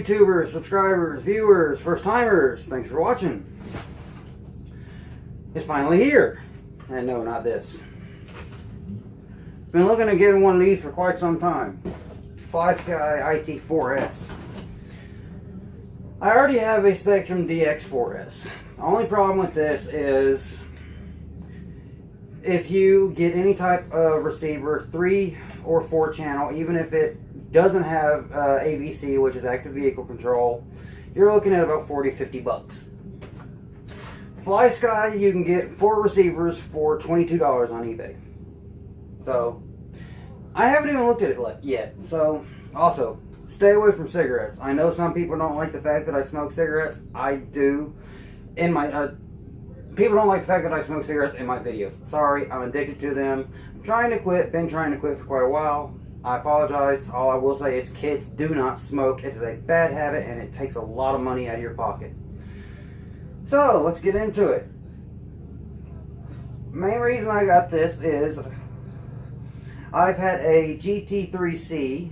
YouTubers, subscribers, viewers, first timers, thanks for watching. It's finally here. And no, not this. Been looking to get one of these for quite some time. Flysky IT4S. I already have a Spectrum DX4S. The only problem with this is if you get any type of receiver, 3 or 4 channel, even if it doesn't have AVC, which is active vehicle control, you're looking at about 40-50 bucks. Flysky, you can get 4 receivers for $22 on eBay. So, I haven't even looked at it yet. So, also, stay away from cigarettes. I know some people don't like the fact that I smoke cigarettes. I do. People don't like the fact that I smoke cigarettes in my videos. Sorry, I'm addicted to them. I'm trying to quit. Been trying to quit for quite a while. I apologize. All I will say is kids do not smoke. It is a bad habit and it takes a lot of money out of your pocket. So, let's get into it. Main reason I got this is I've had a GT3C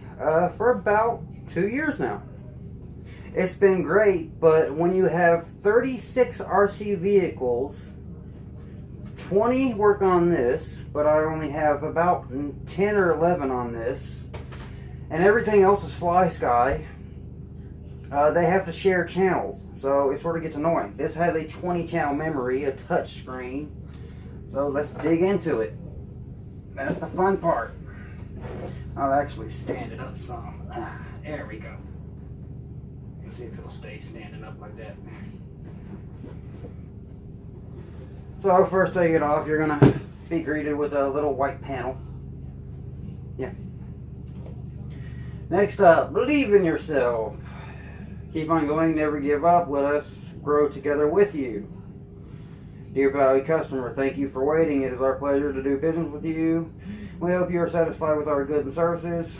for about 2 years now. It's been great, but when you have 36 RC vehicles, 20 work on this, but I only have about 10 or 11 on this, and everything else is Flysky. They have to share channels, so it sort of gets annoying. This has a 20 channel memory, a touch screen, so let's dig into it. That's the fun part. I'll actually stand it up some. There we go. Let's see if it'll stay standing up like that. So first take it off, you're going to be greeted with a little white panel. Yeah. Next up, believe in yourself. Keep on going, never give up. Let us grow together with you. Dear valued customer, thank you for waiting. It is our pleasure to do business with you. We hope you are satisfied with our goods and services.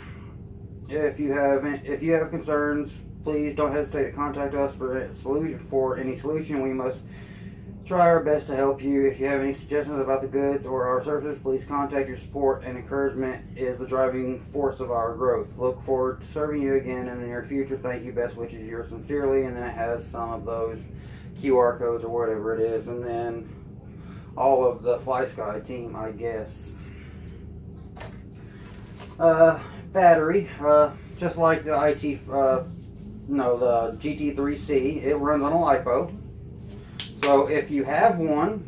If you have concerns, please don't hesitate to contact us for any solution. We must try our best to help you. If you have any suggestions about the goods or our services, please contact. Your support and encouragement is the driving force of our growth. Look forward to serving you again in the near future. Thank you. Best wishes, yours sincerely. And then it has some of those QR codes or whatever it is, and then all of the Flysky team, I guess. Battery, just like the the GT3C, it runs on a LiPo. So if you have one,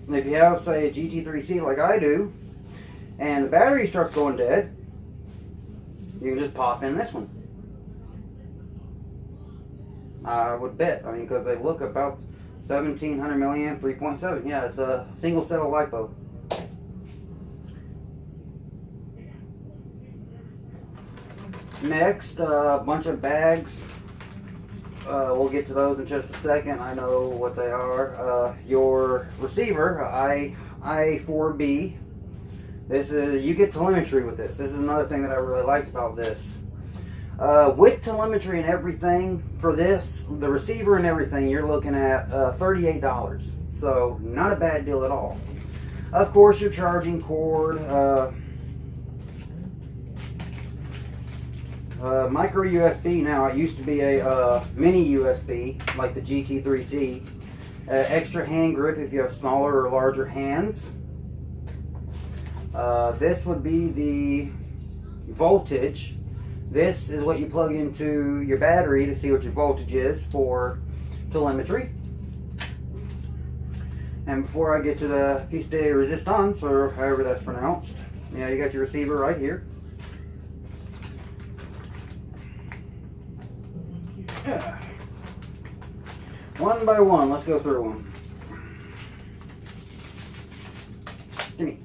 if you have, say, a GT3C like I do, and the battery starts going dead, you can just pop in this one. I would bet, because they look about 1700 milliamp, 3.7. Yeah, it's a single cell LiPo. Next, a bunch of bags. We'll get to those in just a second. I know what they are. Your receiver, I4B. This is, you get telemetry with this. This is another thing that I really liked about this. With telemetry and everything for this, the receiver and everything, you're looking at $38. So not a bad deal at all. Of course, your charging cord. Micro USB now. It used to be a mini USB like the GT3C. Extra hand grip if you have smaller or larger hands. This would be the voltage. This is what you plug into your battery to see what your voltage is for telemetry. And before I get to the piece de resistance, or however that's pronounced, you got your receiver right here. One by one, let's go through one. Jimmy.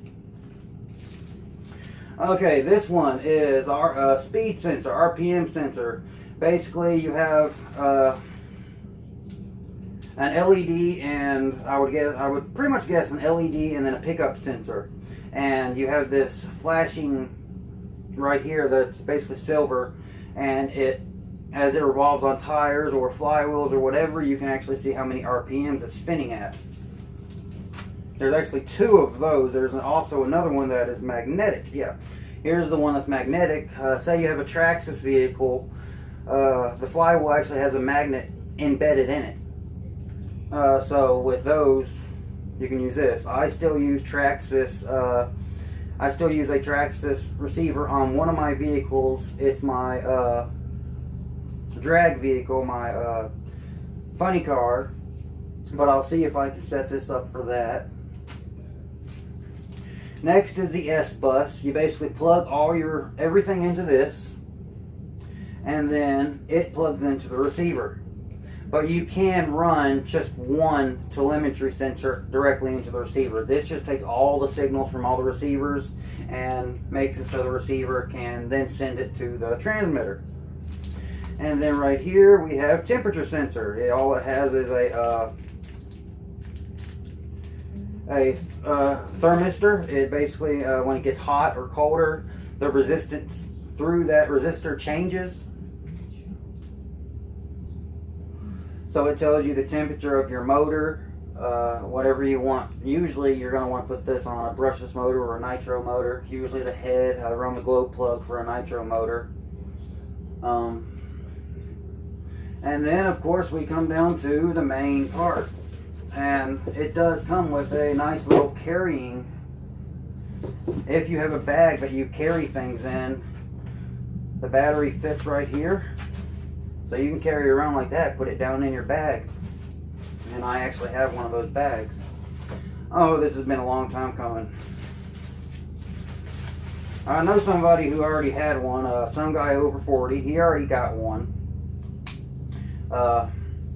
Okay, this one is our speed sensor, RPM sensor. Basically, you have an LED, and I would pretty much guess an LED and then a pickup sensor. And you have this flashing right here that's basically silver, and as it revolves on tires or flywheels or whatever, you can actually see how many RPMs it's spinning at. There's actually 2 of those. There's also another one that is magnetic. Yeah, Here's the one that's magnetic. Say you have a Traxxas vehicle, the flywheel actually has a magnet embedded in it. So with those, you can use this. I still use Traxxas. I still use a Traxxas receiver on one of my vehicles. It's my drag vehicle, my funny car. But I'll see if I can set this up for that. Next is the S bus. You basically plug everything into this, and then it plugs into the receiver. But you can run just one telemetry sensor directly into the receiver. This just takes all the signals from all the receivers and makes it so the receiver can then send it to the transmitter. And then right here we have temperature sensor. All it has is a thermistor. It basically, when it gets hot or colder, the resistance through that resistor changes. So it tells you the temperature of your motor, whatever you want. Usually you're going to want to put this on a brushless motor or a nitro motor. Usually the head, run the glow plug for a nitro motor. And then of course we come down to the main part. And it does come with a nice little carrying, if you have a bag that you carry things in, the battery fits right here. So you can carry it around like that, put it down in your bag. And I actually have one of those bags. Oh, this has been a long time coming. I know somebody who already had one, some guy over 40, he already got one.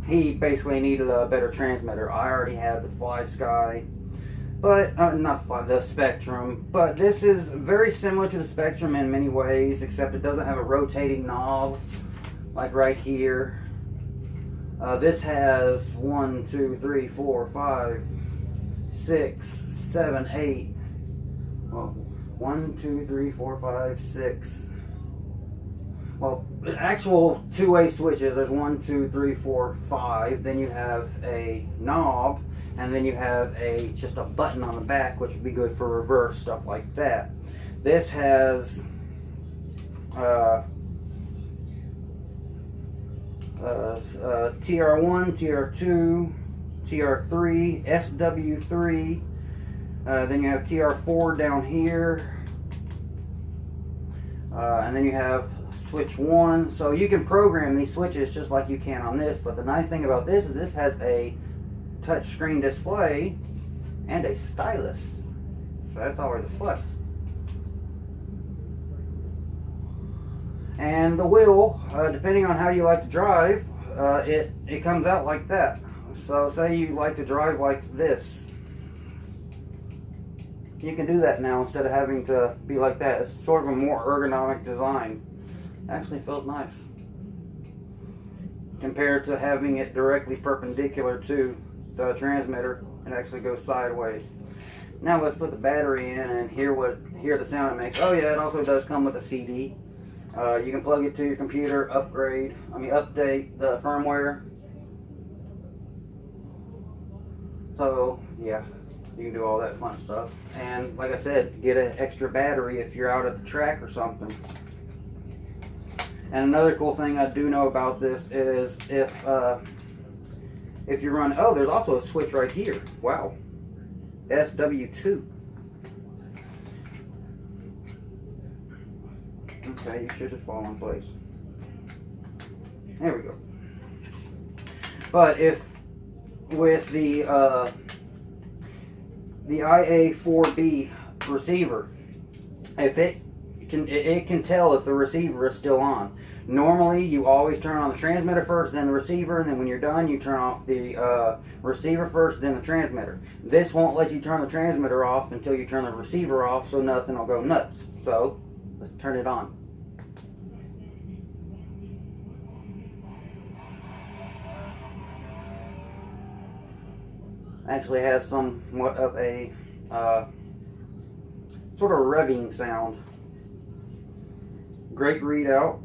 He basically needed a better transmitter. I already had the Flysky, but not the Spectrum. But this is very similar to the Spectrum in many ways, except it doesn't have a rotating knob like right here. This has 1, 2, 3, 4, 5, 6, 7, 8. Well, 1, 2, 3, 4, 5, 6. Well, actual two-way switches, there's 1, 2, 3, 4, 5. Then you have a knob, and then you have just a button on the back, which would be good for reverse, stuff like that. This has TR1, TR2, TR3, SW3. Then you have TR4 down here. And then you have switch 1. So you can program these switches just like you can on this. But the nice thing about this is this has a touchscreen display and a stylus. So that's always a plus. And the wheel, depending on how you like to drive, it comes out like that. So say you like to drive like this. You can do that now instead of having to be like that. It's sort of a more ergonomic design. Actually feels nice. Compared to having it directly perpendicular to the transmitter, it actually goes sideways. Now let's put the battery in and hear the sound it makes. Oh yeah, it also does come with a CD. You can plug it to your computer, update the firmware. So yeah, you can do all that fun stuff. And like I said, get an extra battery if you're out at the track or something. And another cool thing I do know about this is if you run, oh, there's also a switch right here. Wow, SW2. Okay, you should just fall in place. There we go. But if with the IA4B receiver, if it can tell if the receiver is still on. Normally, you always turn on the transmitter first, then the receiver, and then when you're done, you turn off the receiver first, then the transmitter. This won't let you turn the transmitter off until you turn the receiver off, so nothing will go nuts. So, let's turn it on. Actually has somewhat of a sort of revving sound. Great readout.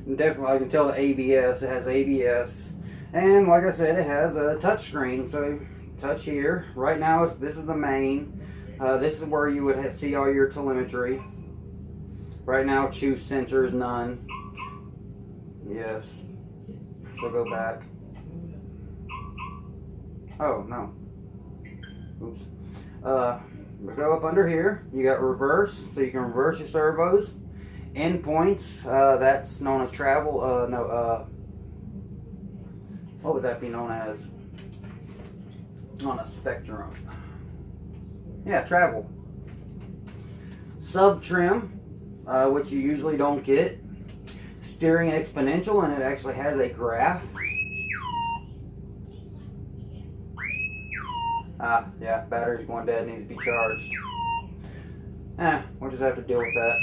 And definitely, I can tell the ABS. It has ABS. And like I said, it has a touch screen, so touch here. Right now, this is the main. This is where you would see all your telemetry. Right now, choose sensors, none. Yes. So go back. Oh, no. Oops. We go up under here. You got reverse, so you can reverse your servos. Endpoints, that's known as travel. What would that be known as on a spectrum? Yeah, travel. Sub trim, which you usually don't get. Steering exponential, and it actually has a graph. Yeah, battery's going dead, needs to be charged. We'll just have to deal with that.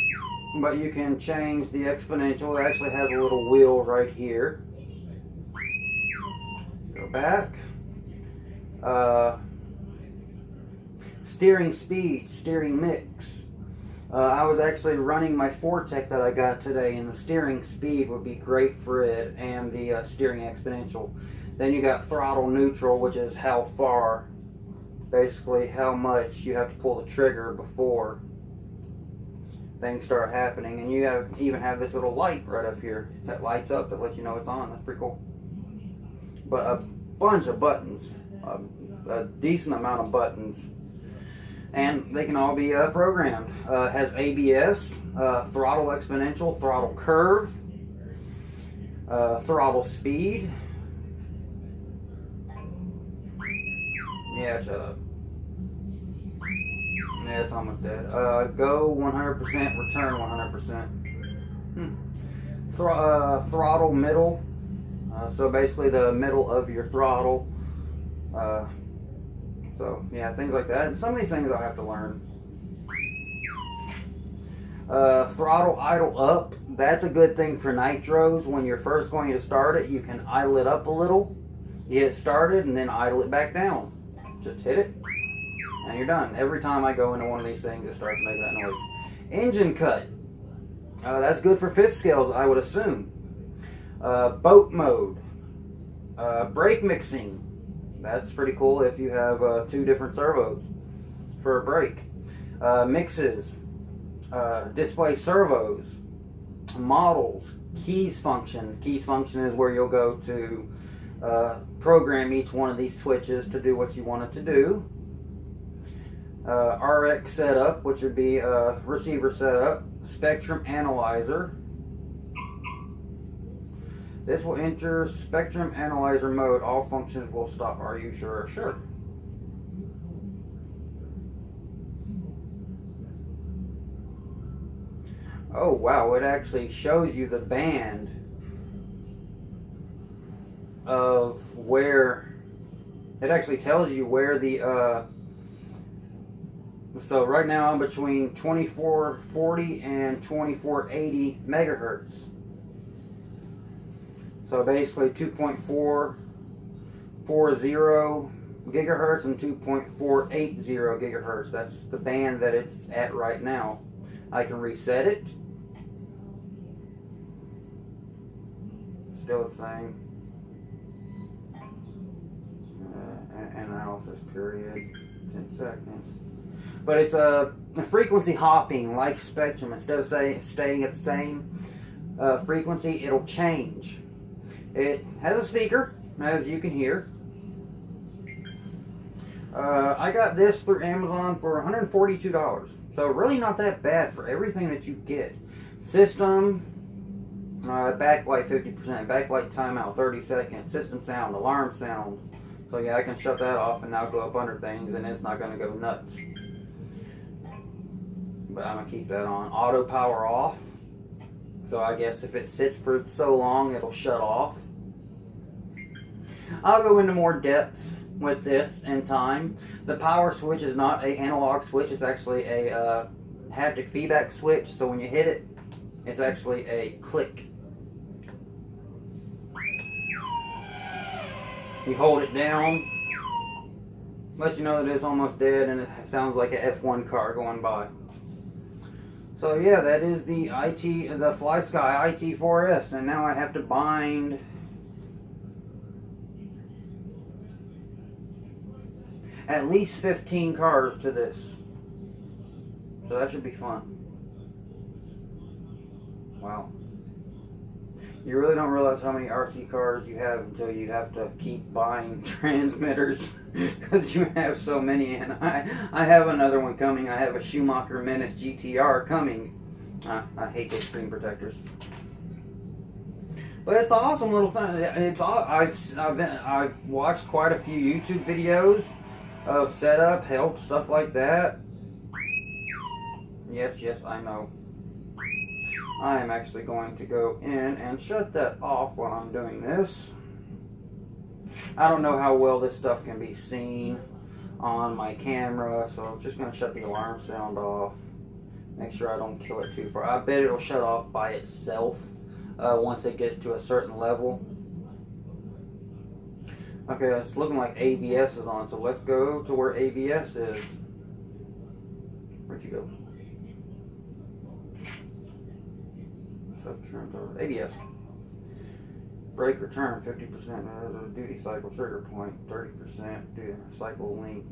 But you can change the exponential. It actually has a little wheel right here. Go back. Steering speed, steering mix. I was actually running my Fortec that I got today, and the steering speed would be great for it, and the steering exponential. Then you got throttle neutral, which is how far, basically how much you have to pull the trigger before things start happening. And you even have this little light right up here that lights up that lets you know it's on. That's pretty cool. But a bunch of buttons, a decent amount of buttons, and they can all be programmed. Has ABS, throttle exponential, throttle curve, throttle speed. Yeah, shut up. Yeah, it's almost dead. Go 100%, return 100%. Throttle middle. So basically the middle of your throttle. So yeah, things like that. And some of these things I'll have to learn. Throttle idle up. That's a good thing for nitros. When you're first going to start it, you can idle it up a little, get it started, and then idle it back down. Just hit it, and you're done. Every time I go into one of these things, it starts making that noise. Engine cut. That's good for fifth scales, I would assume. Boat mode. Brake mixing. That's pretty cool if you have two different servos for a brake. Mixes. Display servos. Models. Keys function. Keys function is where you'll go to program each one of these switches to do what you want it to do. RX setup, which would be receiver setup. Spectrum analyzer. This will enter spectrum analyzer mode. All functions will stop. Are you sure? Sure. Oh wow, it actually shows you the band of where, it actually tells you where the so right now I'm between 2440 and 2480 megahertz. So basically 2.440 gigahertz and 2.480 gigahertz. That's the band that it's at right now. I can reset it. Still the same. Analysis period, 10 seconds. But it's a frequency hopping like spectrum. Instead of staying at the same frequency, it'll change. It has a speaker, as you can hear. I got this through Amazon for $142. So really not that bad for everything that you get. System, backlight 50%, backlight timeout 30 seconds, system sound, alarm sound. So yeah, I can shut that off and now go up under things and it's not going to go nuts. But I'm going to keep that on. Auto power off. So I guess if it sits for so long, it'll shut off. I'll go into more depth with this in time. The power switch is not an analog switch. It's actually a haptic feedback switch. So when you hit it, it's actually a click. You hold it down, let you know that it's almost dead, and it sounds like an F1 car going by. So yeah, that is the Flysky IT4S, and now I have to bind at least 15 cars to this. So that should be fun. Wow. You really don't realize how many RC cars you have until you have to keep buying transmitters because you have so many. And I have another one coming. I have a Schumacher Menace GTR coming. I hate those screen protectors. But it's an awesome little thing. It's all, I've watched quite a few YouTube videos of setup, help, stuff like that. Yes, I know. I am actually going to go in and shut that off while I'm doing this. I don't know how well this stuff can be seen on my camera, so I'm just going to shut the alarm sound off. Make sure I don't kill it too far. I bet it'll shut off by itself once it gets to a certain level. Okay, it's looking like ABS is on, so let's go to where ABS is. Where'd you go? ABS. Brake return 50%. Duty cycle trigger point 30%. Cycle length.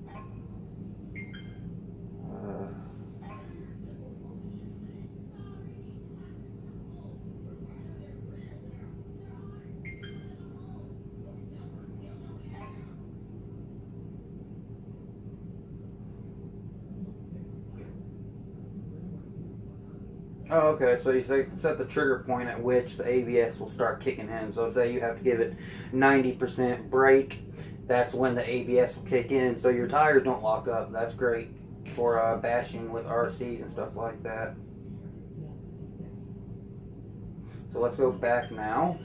Oh, okay, so you set the trigger point at which the ABS will start kicking in. So say you have to give it 90% brake, that's when the ABS will kick in, so your tires don't lock up. That's great for bashing with RCs and stuff like that. So let's go back now.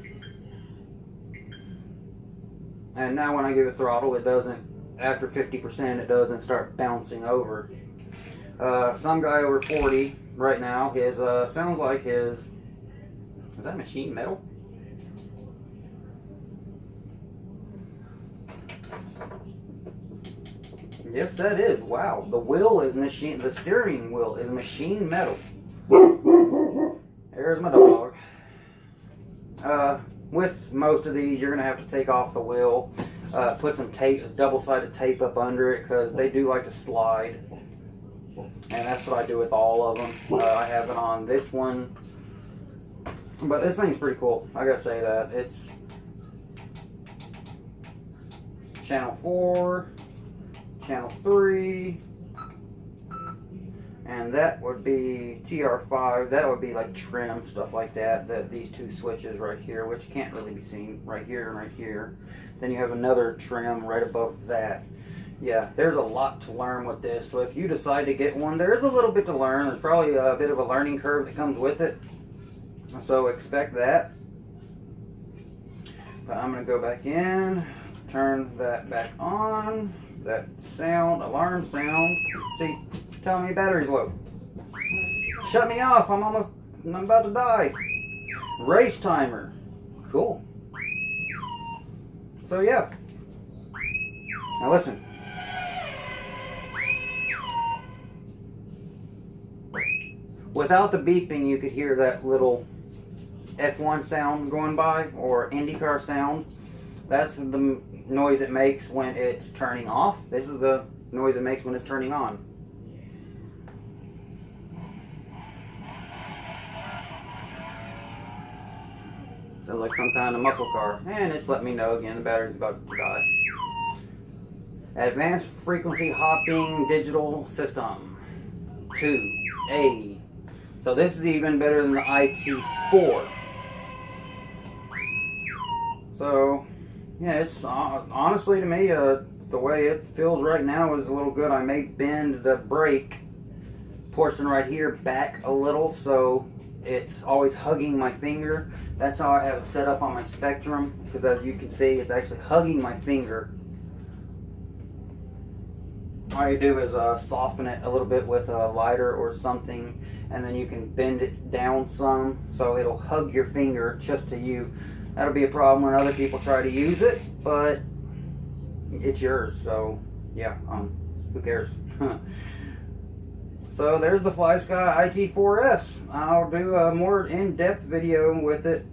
And now when I give it throttle, it doesn't, after 50%, it doesn't start bouncing over. Some guy over 40 right now, his sounds like his, is that machine metal? Yes, that is. Wow, the wheel is machine, the steering wheel is machine metal. There's my dog. With most of these, you're going to have to take off the wheel, put some tape, double-sided tape up under it, because they do like to slide. And that's what I do with all of them. I have it on this one. But this thing's pretty cool. I gotta say that. It's channel 4, channel 3, and that would be TR5. That would be like trim, stuff like that. These two switches right here, which can't really be seen, right here and right here. Then you have another trim right above that. Yeah, there's a lot to learn with this. So if you decide to get one, there is a little bit to learn. There's probably a bit of a learning curve that comes with it. So expect that. But I'm going to go back in, turn that back on. That sound, alarm sound. See, tell me battery's low. Shut me off, I'm about to die. Race timer. Cool. So yeah. Now listen. Without the beeping, you could hear that little F1 sound going by, or IndyCar sound. That's the noise it makes when it's turning off. This is the noise it makes when it's turning on. Sounds like some kind of muscle car. And it's letting me know again the battery's about to die. Advanced frequency hopping digital system 2A. So this is even better than the IT4. So yeah, it's honestly to me the way it feels right now is a little good. I may bend the brake portion right here back a little so it's always hugging my finger. That's how I have it set up on my Spectrum, because as you can see, it's actually hugging my finger. All you do is soften it a little bit with a lighter or something, and then you can bend it down some so it'll hug your finger just to you. That'll be a problem when other people try to use it, but it's yours, so yeah, who cares? So there's the Flysky IT4S. I'll do a more in-depth video with it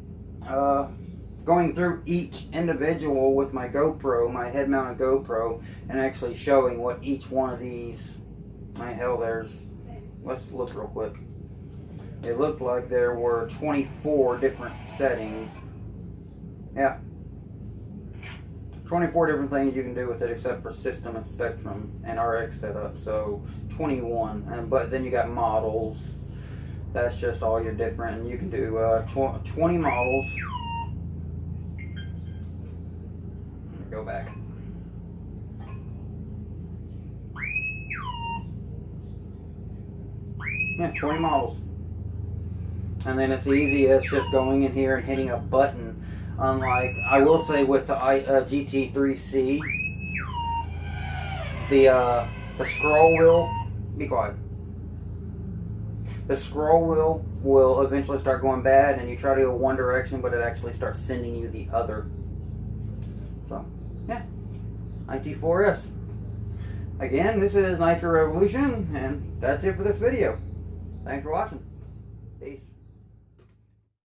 going through each individual with my GoPro, my head mounted GoPro, and actually showing what each one of these, let's look real quick. It looked like there were 24 different settings. Yeah. 24 different things you can do with it except for system and spectrum and RX setup. So 21. But then you got models. That's just all your different. And you can do 20 models. Go back. Yeah, 20 models. And then it's easy as just going in here and hitting a button. Unlike, I will say with the GT3C, the scroll wheel, be quiet. The scroll wheel will eventually start going bad, and you try to go one direction, but it actually starts sending you the other. So, yeah, IT4S. Again, this is Nitro Revolution, and that's it for this video. Thanks for watching. Peace.